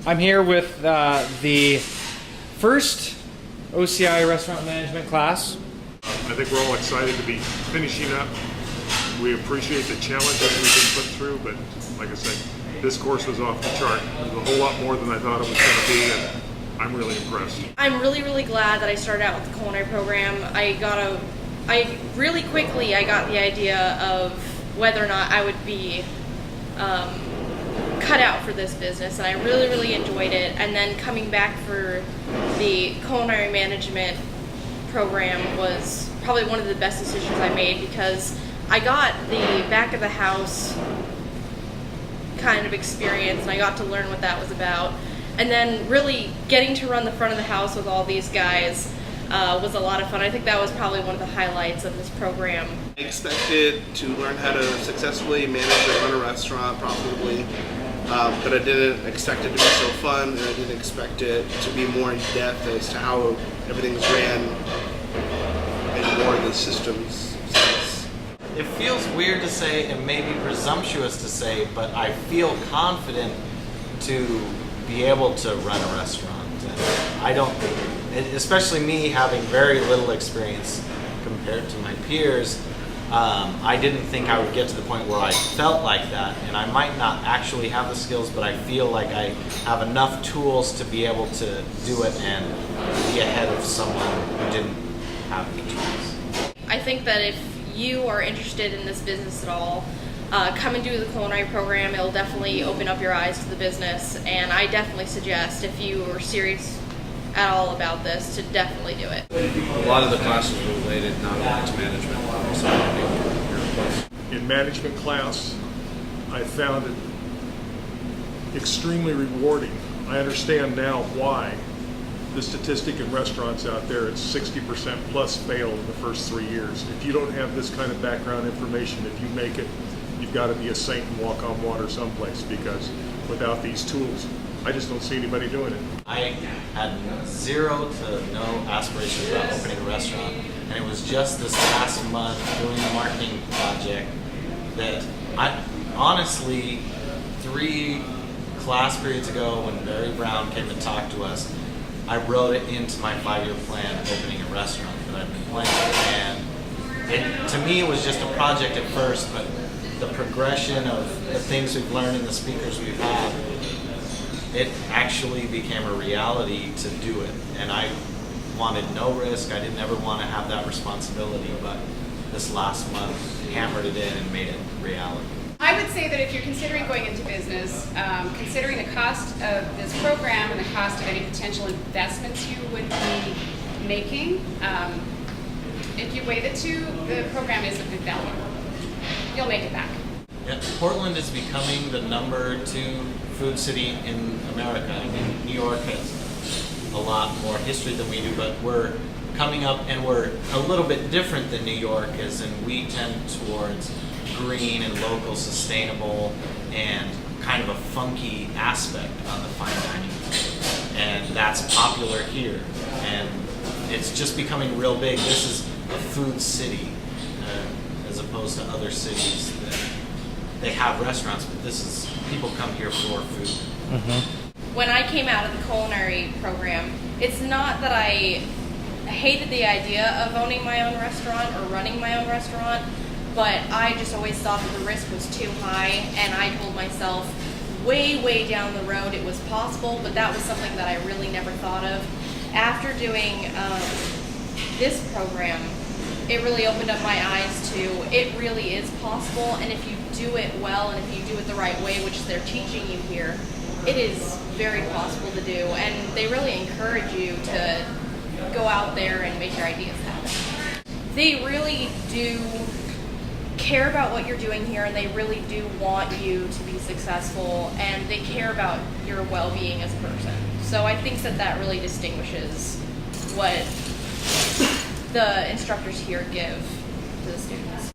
I'm here with the first OCI restaurant management class. I think we're all excited to be finishing up. We appreciate the challenges we've been put through, but like I said, this course was off the chart. It was a whole lot more than I thought it was going to be, and I'm really impressed. I'm really glad that I started out with the culinary program. I really quickly got the idea of whether or not I would be cut out for this business, and I really enjoyed it. And then coming back for the culinary management program was probably one of the best decisions I made, because I got the back of the house kind of experience and I got to learn what that was about. And then really getting to run the front of the house with all these guys was a lot of fun. I think that was probably one of the highlights of this program. I expected to learn how to successfully manage and run a restaurant profitably, but I didn't expect it to be so fun, and I didn't expect it to be more in depth as to how everything's ran and more of the systems. It feels weird to say and maybe presumptuous to say, but I feel confident to be able to run a restaurant. And I don't, especially me having very little experience compared to my peers, I didn't think I would get to the point where I felt like that. And I might not actually have the skills, but I feel like I have enough tools to be able to do it and be ahead of someone who didn't have the tools. I think that if you are interested in this business at all, come and do the culinary program. It'll definitely open up your eyes to the business, and I definitely suggest, if you are serious at all about this, to definitely do it. A lot of the classes were related not only to management, but also to In management class, I found it extremely rewarding. I understand now why the statistic in restaurants out there is 60% plus fail in the first 3 years. If you don't have this kind of background information, if you make it, you've got to be a saint and walk on water someplace, because without these tools, I just don't see anybody doing it. I had zero to no aspirations about opening a restaurant, and it was just this last month doing a marketing project that I honestly, 3 class periods ago when Barry Brown came to talk to us, I wrote it into my 5-year plan of opening a restaurant that I've been planning. And to me, it was just a project at first, but the progression of the things we've learned and the speakers we've had, it actually became a reality to do it. And I wanted no risk. I didn't ever want to have that responsibility, but this last month hammered it in and made it reality. I would say that if you're considering going into business, considering the cost of this program and the cost of any potential investments you would be making, if you weigh the two, the program is a good value. You'll make it back. Yeah, Portland is becoming the #2 food city in America. I mean, New York has a lot more history than we do, but we're coming up, and we're a little bit different than New York, as in we tend towards green and local, sustainable, and kind of a funky aspect on the fine dining. And that's popular here. And it's just becoming real big. This is a food city, as opposed to other cities that they have restaurants, but this is, people come here for food. Mm-hmm. When I came out of the culinary program, it's not that I hated the idea of owning my own restaurant or running my own restaurant, but I just always thought that the risk was too high, and I told myself way down the road it was possible, but that was something that I really never thought of. After doing this program, it really opened up my eyes to it really is possible, and if you do it well and if you do it the right way, which they're teaching you here, it is very possible to do, and they really encourage you to go out there and make your ideas happen. They really do care about what you're doing here, and they really do want you to be successful, and they care about your well-being as a person. So I think that really distinguishes what the instructors here give to the students.